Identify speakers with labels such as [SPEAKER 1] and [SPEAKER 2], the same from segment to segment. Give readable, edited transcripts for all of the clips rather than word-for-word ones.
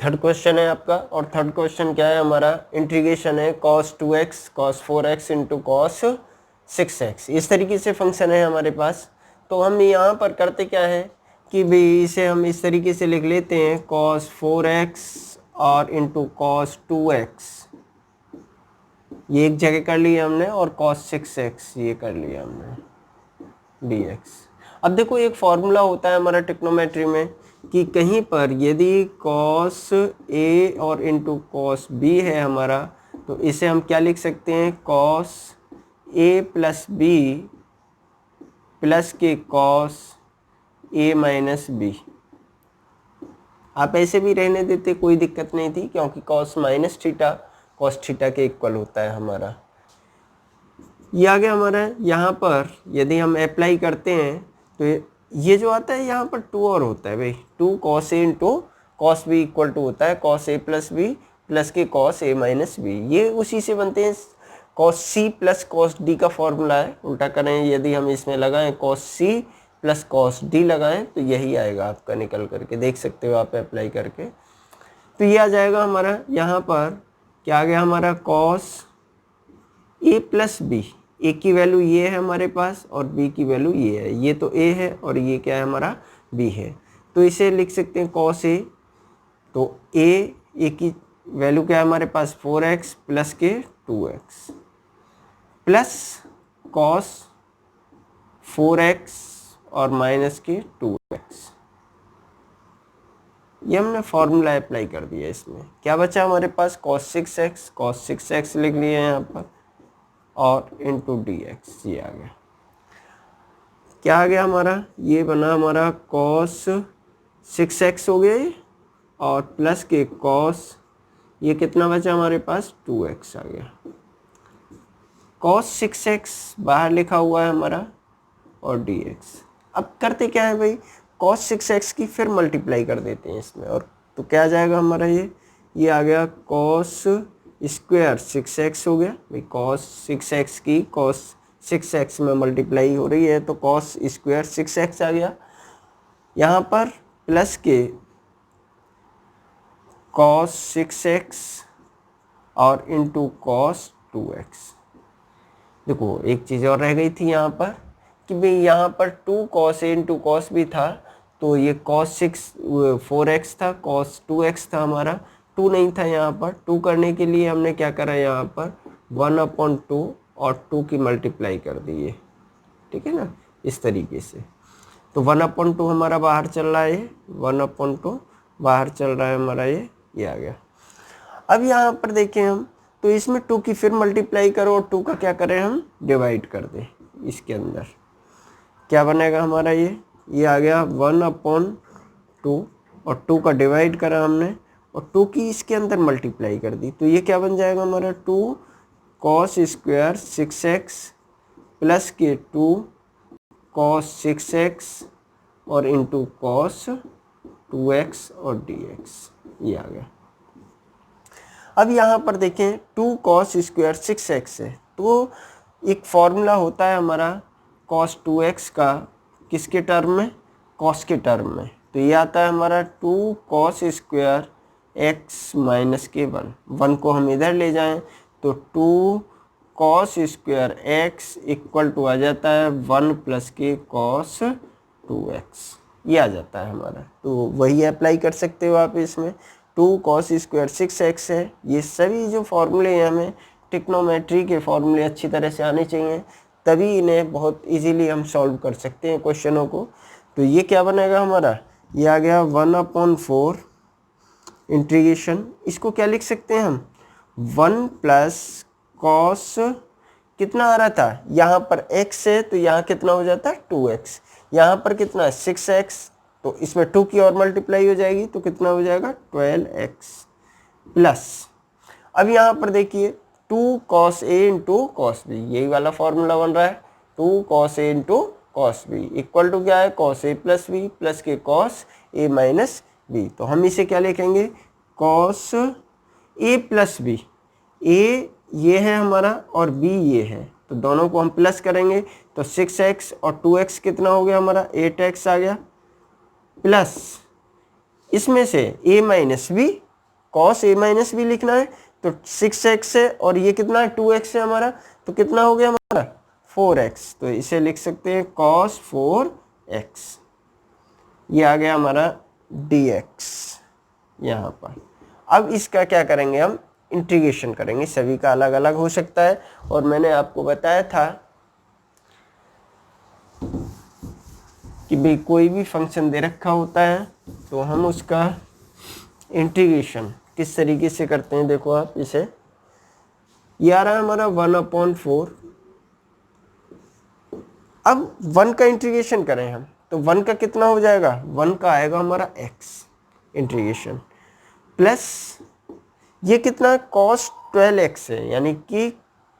[SPEAKER 1] Third question है आपका, और थर्ड क्वेश्चन क्या है हमारा, इंटीग्रेशन है cos 2x cos 4x into cos 6x। इस तरीके से फंक्शन है हमारे पास। तो हम यहाँ पर करते क्या है कि भाई इसे हम इस तरीके से लिख लेते हैं cos 4x और इंटू cos 2x, ये एक जगह कर लिया हमने, और cos 6x ये कर लिया हमने dx। अब देखो एक फॉर्मूला होता है हमारा ट्रिग्नोमेट्री में कि कहीं पर यदि cos a और इंटू cos b है हमारा, तो इसे हम क्या लिख सकते हैं, cos a प्लस b प्लस के cos a माइनस b। आप ऐसे भी रहने देते, कोई दिक्कत नहीं थी, क्योंकि cos minus theta cos theta के इक्वल होता है हमारा। ये आ गया हमारा। यहाँ पर यदि हम अप्लाई करते हैं तो ये जो आता है यहाँ पर 2 और होता है भाई, 2 cos a into cos b equal to होता है cos a प्लस b प्लस के cos a माइनस b। ये उसी से बनते हैं, cos c plus cos d का फॉर्मूला है। उल्टा करें, यदि हम इसमें लगाएं cos c plus cos d लगाएं तो यही आएगा आपका निकल करके, देख सकते हो आप अप्लाई करके। तो ये आ जाएगा हमारा, यहाँ पर क्या आ गया हमारा, cos a plus b, a की वैल्यू ये है हमारे पास और b की वैल्यू ये है, ये तो a है और ये क्या है हमारा b है। तो इसे लिख सकते हैं cos a, तो a की वैल्यू क्या है हमारे पास 4x प्लस के 2x प्लस cos 4x और माइनस के 2x। ये हमने फॉर्मूला अप्लाई कर दिया। इसमें क्या बचा हमारे पास, cos 6x लिख लिए यहाँ पर और इंटू dx, ये आ गया। क्या आ गया हमारा, ये बना हमारा cos 6x हो गया ये, और प्लस के cos, ये कितना बचा हमारे पास 2x आ गया। cos 6x बाहर लिखा हुआ है हमारा और dx। अब करते क्या है भाई, cos 6x की फिर मल्टीप्लाई कर देते हैं इसमें, और तो क्या आ जाएगा हमारा, ये आ गया cos स्क्वायर 6x हो गया भाई। cos 6x की cos 6x में मल्टीप्लाई हो रही है तो cos स्क्वायर 6x आ गया यहाँ पर, प्लस के cos 6x और इंटू cos 2x। देखो एक चीज़ और रह गई थी यहाँ पर कि भाई यहाँ पर 2 cos a into cos b था, तो ये cos 4x था, cos 2x था हमारा, 2 नहीं था यहाँ पर। 2 करने के लिए हमने क्या करा, यहाँ पर 1/2 और 2 की मल्टीप्लाई कर दी है, ठीक है ना, इस तरीके से। तो 1/2 हमारा बाहर चल रहा है, 1/2 बाहर चल रहा है हमारा, ये आ गया। अब यहाँ पर देखें हम, तो इसमें 2 की फिर मल्टीप्लाई करो और 2 का क्या करें हम, डिवाइड कर दें। इसके अंदर क्या बनेगा हमारा, ये आ गया 1/2 और 2 का डिवाइड करा हमने और 2 की इसके अंदर मल्टीप्लाई कर दी, तो ये क्या बन जाएगा हमारा, 2 cos स्क्वायर 6x प्लस के 2 cos 6x और इंटू cos 2x और dx, ये आ गया। अब यहाँ पर देखें 2 cos स्क्वायर 6x है, तो एक फॉर्मूला होता है हमारा cos 2x का, किसके टर्म में, cos के टर्म में। तो ये आता है हमारा 2 cos स्क्वायर x माइनस के 1 को हम इधर ले जाएं तो 2 cos square x equal to आ जाता है 1 प्लस के cos 2x, ये आ जाता है हमारा। तो वही अप्लाई कर सकते हो आप इसमें। 2 cos स्क्वायर 6x है। ये सभी जो फॉर्मूले हैं, हमें ट्रिग्नोमेट्री के फॉर्मूले अच्छी तरह से आने चाहिए, तभी इन्हें बहुत इजीली हम सॉल्व कर सकते हैं क्वेश्चनों को। तो ये क्या बनेगा हमारा, ये आ गया 1/4 इंटीग्रेशन, इसको क्या लिख सकते हैं हम, 1 प्लस कॉस, कितना आ रहा था, यहाँ पर x है तो यहाँ कितना हो जाता है 2x, यहाँ पर कितना है 6x, तो इसमें 2 की और मल्टीप्लाई हो जाएगी तो कितना हो जाएगा 12x प्लस, अब यहाँ पर देखिए 2 cos a into cos b, यही वाला फॉर्मूला बन रहा है, 2 cos a into cos b equal to क्या है cos a प्लस b प्लस के cos a माइनस b। तो हम इसे क्या लिखेंगे cos a plus b, a ये है हमारा और b ये है, तो दोनों को हम प्लस करेंगे तो 6x और 2x कितना हो गया हमारा 8x आ गया, प्लस इसमें से a minus b cos A minus B लिखना है तो 6x है और ये कितना है 2x है हमारा, तो कितना हो गया हमारा 4x, तो इसे लिख सकते हैं cos 4x। ये आ गया हमारा dx यहाँ पर। अब इसका क्या करेंगे, हम इंटीग्रेशन करेंगे, सभी का अलग अलग हो सकता है। और मैंने आपको बताया था कि भाई कोई भी फंक्शन दे रखा होता है तो हम उसका इंटीग्रेशन किस तरीके से करते हैं। देखो आप इसे, ये आ रहा है हमारा 1/4। अब 1 का इंटीग्रेशन करें हम तो 1 का कितना हो जाएगा, 1 का आएगा हमारा x इंटीग्रेशन प्लस ये कितना cos 12x है, यानी कि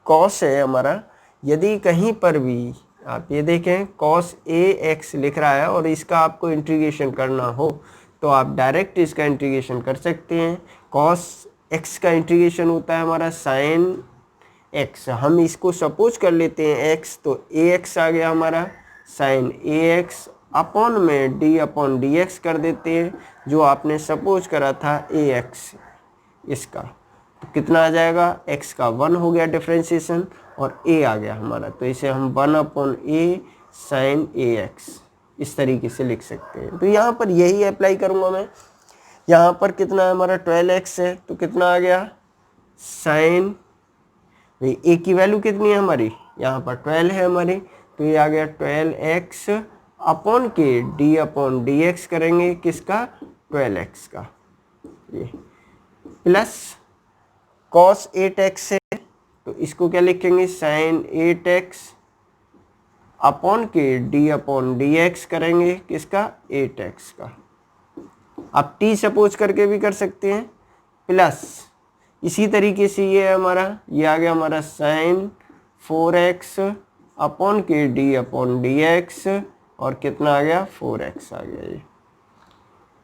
[SPEAKER 1] cos है हमारा। यदि कहीं पर भी आप ये देखें cos ax लिख रहा है और इसका आपको इंटीग्रेशन करना हो तो आप डायरेक्ट इसका इंटीग्रेशन कर सकते हैं। cos x का इंटीग्रेशन होता है हमारा sin x, हम इसको सपोज कर लेते हैं x, तो ax आ गया हमारा sin ax अपॉन में d/dx कर देते हैं, जो आपने सपोज करा था ax इसका, तो कितना आ जाएगा, x का 1 हो गया डिफरेंशिएशन और a आ गया हमारा, तो इसे हम 1/a sin ax इस तरीके से लिख सकते हैं। तो यहाँ पर यही अप्लाई करूँगा मैं। यहाँ पर कितना है हमारा 12x है, तो कितना आ गया sin, a की वैल्यू कितनी है हमारी, यहाँ पर 12 है हमारी, तो ये आ गया 12x अपॉन के d/dx करेंगे किसका, 12x का, ये प्लस cos 8x है तो इसको क्या लिखेंगे sin 8x अपॉन के d/dx करेंगे किसका, 8x का। आप t सपोज करके भी कर सकते हैं, प्लस इसी तरीके से ये हमारा, ये आ गया हमारा sin 4x अपॉन के d/dx और कितना आ गया 4x आ गया, ये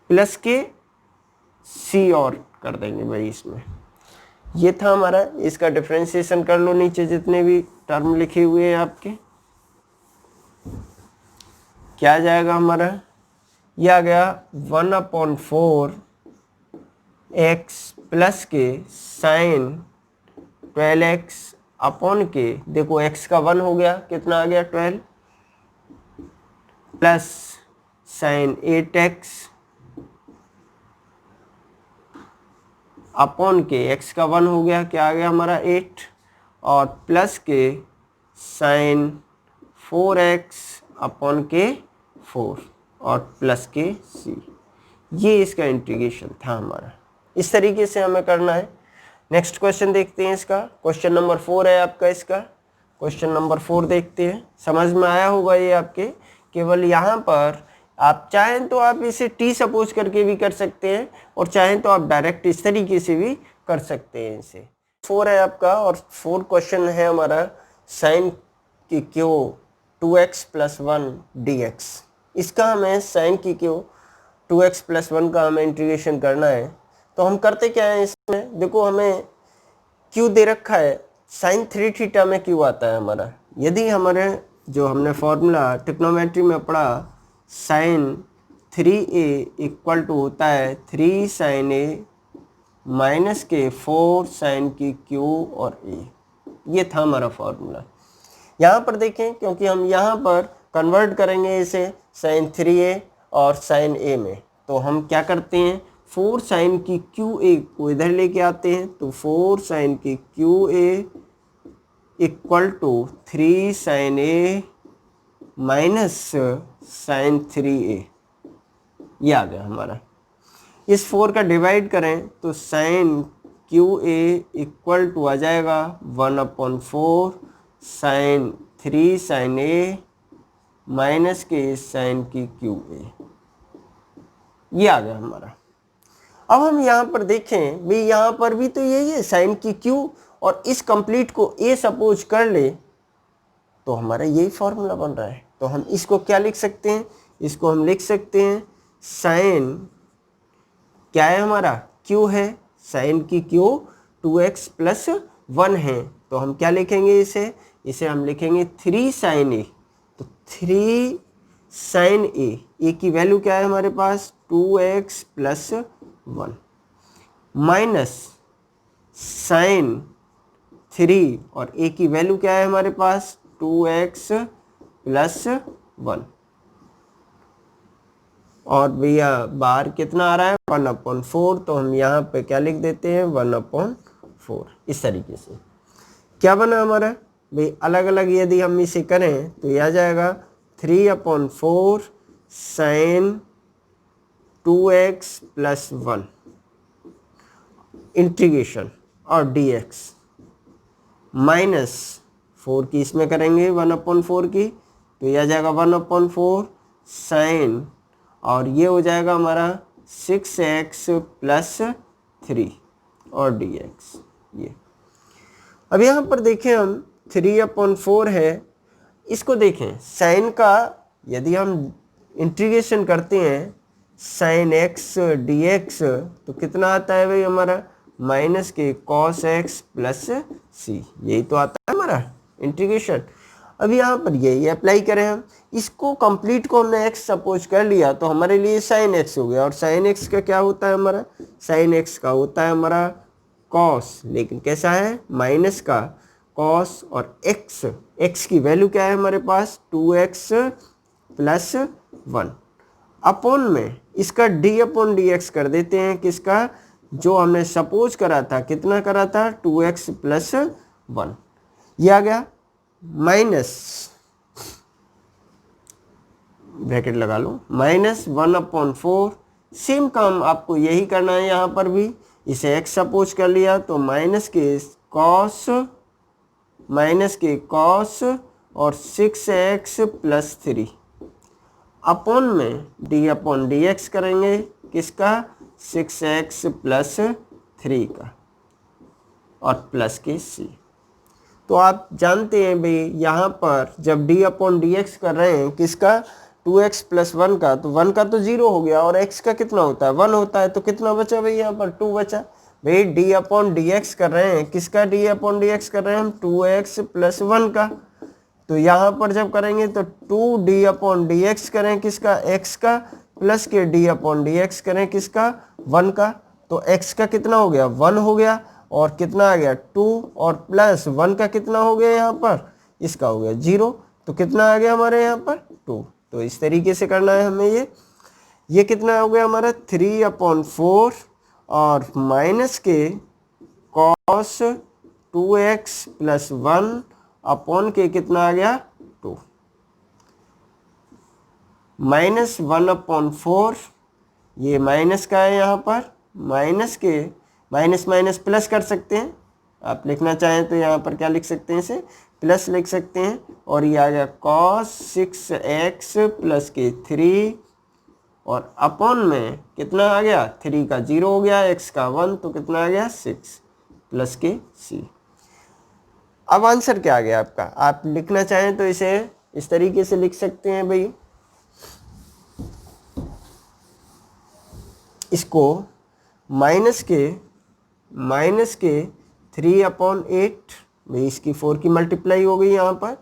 [SPEAKER 1] प्लस के c और कर देंगे भाई इसमें। ये था हमारा, इसका डिफरेंशिएशन कर लो, नीचे जितने भी टर्म लिखे हुए हैं आपके, क्या आ जाएगा हमारा, ये आ गया 1/4 x प्लस के sin 12x अपॉन के, देखो x का 1 हो गया, कितना आ गया 12 प्लस sin 8x अपॉन के, x का 1 हो गया, क्या आ गया हमारा 8 और प्लस के sin 4x अपॉन के 4 और प्लस के c। ये इसका इंटीग्रेशन था हमारा, इस तरीके से हमें करना है। नेक्स्ट क्वेश्चन देखते हैं इसका, क्वेश्चन नंबर 4 है आपका, इसका क्वेश्चन नंबर 4 देखते हैं। समझ में आया होगा ये आपके, केवल यहाँ पर आप चाहें तो आप इसे t सपोज करके भी कर सकते हैं और चाहें तो आप डायरेक्ट इस तरीके से भी कर सकते हैं। इसे 4 है आपका और 4 क्वेश्चन है हमारा sin की क्यू 2x + 1 dx। इसका हमें sin की क्यू 2x + 1 का हमें इंटीग्रेशन करना है। तो हम करते क्या है इसमें, देखो हमें q दे रखा है, sin 3 थीटा में q आता है हमारा। यदि हमारे जो हमने फॉर्मूला ट्रिग्नोमेट्री में पढ़ा, sin 3a इक्वल टू होता है 3 sin a माइनस के 4 sin की q और a, ये था हमारा फॉर्मूला। यहाँ पर देखें, क्योंकि हम यहाँ पर कन्वर्ट करेंगे इसे sin 3a और sin a में, तो हम क्या करते हैं 4 sin की qa को इधर लेके आते हैं, तो 4 sin की qa equal to 3 sin a minus sin 3a, ये आ गया हमारा। इस 4 का डिवाइड करें तो sin qa इक्वल टू आ जाएगा 1/4 sin 3 sin a माइनस के sin की qa, ये आ गया हमारा। अब हम यहाँ पर देखें भाई, यहाँ पर भी तो यही है sin की q, और इस कंप्लीट को a सपोज कर ले तो हमारा यही फॉर्मूला बन रहा है। तो हम इसको क्या लिख सकते हैं, इसको हम लिख सकते हैं sin, क्या है हमारा q है, sin की q 2x + 1 है, तो हम क्या लिखेंगे इसे हम लिखेंगे 3 sin a, तो 3 sin a की वैल्यू क्या है हमारे पास 2x + 1 माइनस साइन 3 और a की वैल्यू क्या है हमारे पास 2x प्लस 1 और भैया बाहर कितना आ रहा है 1/4 तो हम यहाँ पे क्या लिख देते हैं 1/4 इस तरीके से। क्या बना हमारा भाई अलग अलग यदि हम इसे करें तो यह आ जाएगा 3/4 साइन 2x प्लस 1 इंटीग्रेशन और dx माइनस 4 की इसमें करेंगे 1/4 की तो यह आ जाएगा 1/4 साइन और ये हो जाएगा हमारा 6x प्लस 3 और dx। ये अब यहाँ पर देखें हम 3/4 है, इसको देखें साइन का यदि हम इंटीग्रेशन करते हैं साइन x dx तो कितना आता है भाई हमारा माइनस के cos x प्लस c, यही तो आता है हमारा इंटीग्रेशन। अब यहाँ पर यही अप्लाई करें हम इसको कंप्लीट को हमने x सपोज कर लिया तो हमारे लिए साइन x हो गया और साइन x का क्या होता है हमारा साइन x का होता है हमारा cos, लेकिन कैसा है माइनस का cos और x की वैल्यू क्या है हमारे पास 2x प्लस 1 अपॉन में इसका d/dx कर देते हैं किसका जो हमने सपोज करा था कितना करा था 2x प्लस 1 ये आ गया माइनस ब्रैकेट लगा लो माइनस 1/4 सेम काम आपको यही करना है यहाँ पर भी इसे x सपोज कर लिया तो माइनस के कॉस और 6x प्लस 3 अपॉन में d/dx करेंगे किसका 6x प्लस 3 का और प्लस के c। तो आप जानते हैं भाई यहाँ पर जब d/dx कर रहे हैं किसका 2x प्लस 1 का तो 1 का तो 0 हो गया और x का कितना होता है 1 होता है तो कितना बचा भाई यहाँ पर 2 बचा। भाई d/dx कर रहे हैं किसका d/dx कर रहे हैं हम 2x प्लस 1 का तो यहाँ पर जब करेंगे तो 2d/dx करें किसका x का प्लस के d/dx करें किसका 1 का तो x का कितना हो गया 1 हो गया और कितना आ गया 2 और प्लस 1 का कितना हो गया यहाँ पर इसका हो गया 0 तो कितना आ गया हमारे यहाँ पर 2। तो इस तरीके से करना है हमें ये कितना हो गया हमारा 3/4 और माइनस के cos 2x प्लस 1 अपॉन के कितना आ गया 2 माइनस 1/4 ये माइनस का है यहाँ पर माइनस के माइनस माइनस प्लस कर सकते हैं आप लिखना चाहें तो यहाँ पर क्या लिख सकते हैं इसे प्लस लिख सकते हैं और ये आ गया cos 6x प्लस के 3 और अपॉन में कितना आ गया 3 का 0 हो गया x का 1 तो कितना आ गया 6 प्लस के c। अब आंसर क्या आ गया आपका आप लिखना चाहें तो इसे इस तरीके से लिख सकते हैं भाई इसको माइनस के 3/8 भाई इसकी 4 की मल्टीप्लाई हो गई यहाँ पर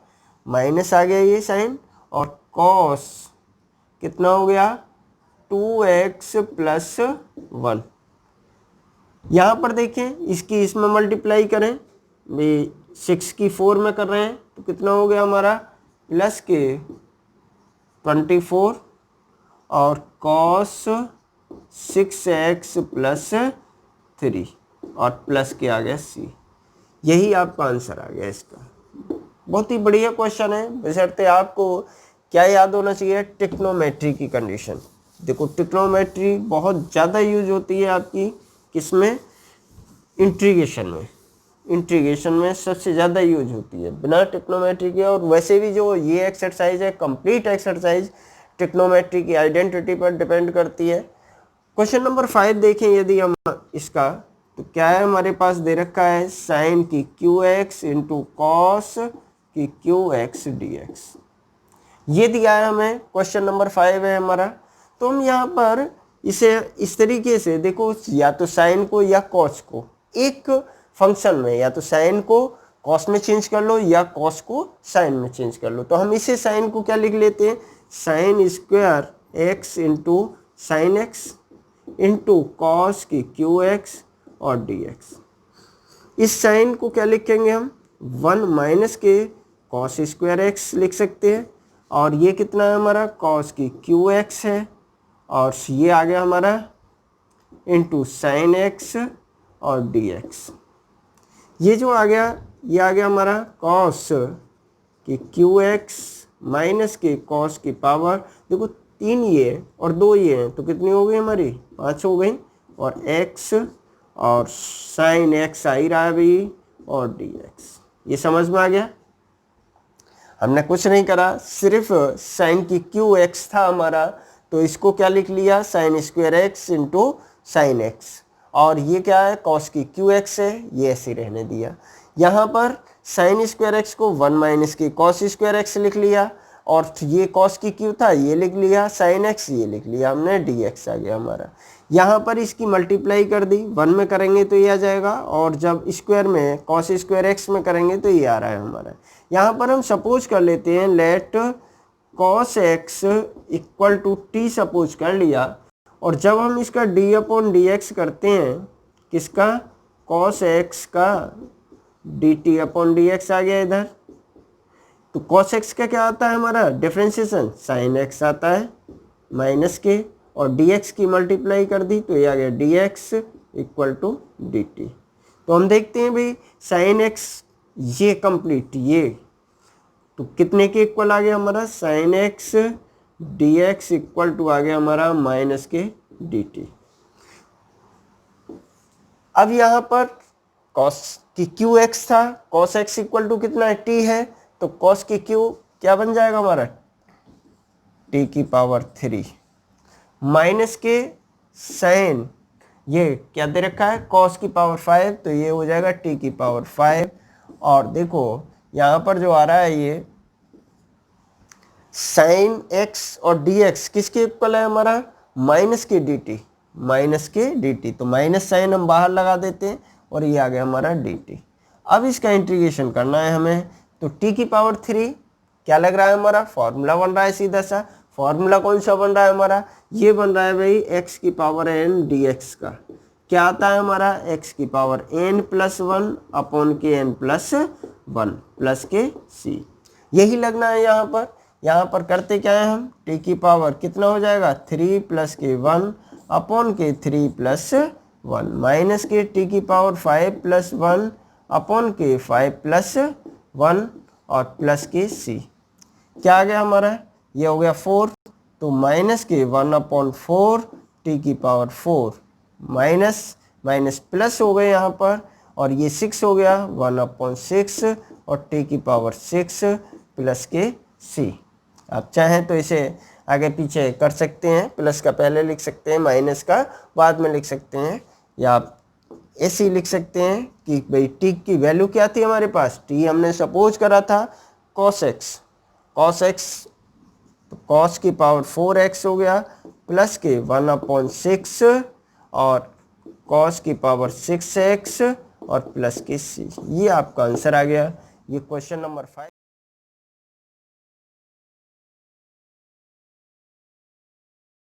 [SPEAKER 1] माइनस आ गया ये साइन और कॉस कितना हो गया 2x प्लस 1 यहाँ पर देखें इसकी इसमें मल्टीप्लाई करें भाई 6 की 4 में कर रहे हैं तो कितना हो गया हमारा प्लस के 24 और कॉस 6x प्लस 3 और प्लस के आ गया c। यही आपका आंसर आ गया इसका। बहुत ही बढ़िया क्वेश्चन है बशर्ते आपको क्या याद होना चाहिए ट्रिग्नोमेट्री की कंडीशन। देखो ट्रिग्नोमेट्री बहुत ज़्यादा यूज होती है आपकी किसमें इंटीग्रेशन में सबसे ज़्यादा यूज होती है बिना ट्रिग्नोमेट्री के। और वैसे भी जो ये एक्सरसाइज है कंप्लीट एक्सरसाइज ट्रिग्नोमेट्री की आइडेंटिटी पर डिपेंड करती है। क्वेश्चन नंबर 5 देखें यदि हम इसका तो क्या है हमारे पास दे रखा है साइन की qx इंटू कॉस की qx dx ये दिया है हमें। क्वेश्चन नंबर 5 है हमारा तो हम यहाँ पर इसे इस तरीके से देखो या तो साइन को या कॉस को एक फंक्शन में या तो साइन को कॉस में चेंज कर लो या कॉस को साइन में चेंज कर लो। तो हम इसे साइन को क्या लिख लेते हैं sine square x into sine x into cos की क्यू एक्स और dx। इस साइन को क्या लिखेंगे हम, 1 माइनस के कॉस स्क्वायर एक्स लिख सकते हैं, और ये कितना है हमारा, कॉस की क्यू एक्स है, और ये आ गया हमारा इंटू साइन एक्स और dx। ये जो आ गया, ये आ गया हमारा कॉस की क्यू एक्स माइनस के कॉस की पावर, देखो 3 ये और 2 ये हैं तो कितनी हो गई हमारी, 5 हो गई, और x और साइन एक्स आ ही रहा है भाई, और dx। ये समझ में आ गया। हमने कुछ नहीं करा, सिर्फ साइन की क्यू एक्स था हमारा, तो इसको क्या लिख लिया, sine square x into sine x, और ये क्या है, कॉस की क्यू एक्स है, ये ऐसे रहने दिया। यहाँ पर साइन स्क्वायर एक्स को 1 माइनस की कॉस स्क्वायर एक्स लिख लिया, और ये कॉस की क्यू था ये लिख लिया, साइन एक्स ये लिख लिया हमने, dx आ गया हमारा। यहाँ पर इसकी मल्टीप्लाई कर दी, 1 में करेंगे तो ये आ जाएगा, और जब स्क्वायर में कॉस स्क्वायर एक्स में करेंगे तो ये आ रहा है हमारा। यहाँ पर हम सपोज कर लेते हैं, let cos x equal to T suppose कर लिया, और जब हम इसका डी अपॉन डी एक्स करते हैं, किसका, कॉस एक्स का d t upon d x आ गया इधर, तो कॉस एक्स का क्या आता है हमारा, डिफ्रेंसिएशन, साइन एक्स आता है माइनस के, और dx की मल्टीप्लाई कर दी तो ये आ गया dx इक्वल टू dt। तो हम देखते हैं भाई साइन एक्स ये कंप्लीट, ये तो कितने के इक्वल आ गया हमारा, sine x dx equal to आ गया हमारा माइनस के dt। अब यहाँ पर कॉस की क्यू एक्स था, कॉस एक्स इक्वल टू कितना है, t है, तो कॉस की क्यू क्या बन जाएगा हमारा, t की पावर 3 माइनस के साइन, ये क्या दे रखा है, कॉस की पावर 5, तो ये हो जाएगा t की पावर 5। और देखो यहाँ पर जो आ रहा है ये साइन x और dx किसके इक्वल है हमारा, माइनस के dt, माइनस के dt, तो माइनस साइन हम बाहर लगा देते हैं और ये आ गया हमारा dt। अब इसका इंटीग्रेशन करना है हमें, तो t की पावर 3 क्या लग रहा है हमारा, फॉर्मूला बन रहा है सीधा सा। फॉर्मूला कौन सा बन रहा है हमारा, ये बन रहा है भाई x की पावर n dx का, क्या आता है हमारा, x की पावर n प्लस 1 अपॉन के n प्लस 1 प्लस के c, यही लगना है यहाँ पर। यहाँ पर करते क्या है हम, t की पावर कितना हो जाएगा, 3 प्लस के 1 अपॉन के 3 प्लस 1 माइनस के t की पावर 5 प्लस 1 अपॉन के 5 प्लस 1 और प्लस के c, क्या आ गया हमारा, ये हो गया 4, तो माइनस के 1 अपॉन 4 t की पावर 4 माइनस माइनस प्लस हो गए यहाँ पर, और ये 6 हो गया 1 अपॉन 6 और t की पावर 6 प्लस के c। आप चाहें तो इसे आगे पीछे कर सकते हैं, प्लस का पहले लिख सकते हैं, माइनस का बाद में लिख सकते हैं, या आप ऐसे ही लिख सकते हैं कि भाई t की वैल्यू क्या थी हमारे पास, t हमने सपोज करा था cos x, cos x तो cos की पावर 4x हो गया प्लस के 1 अपॉन 6 और cos की पावर 6x और प्लस के c, ये आपका आंसर आ गया। ये क्वेश्चन नंबर 5।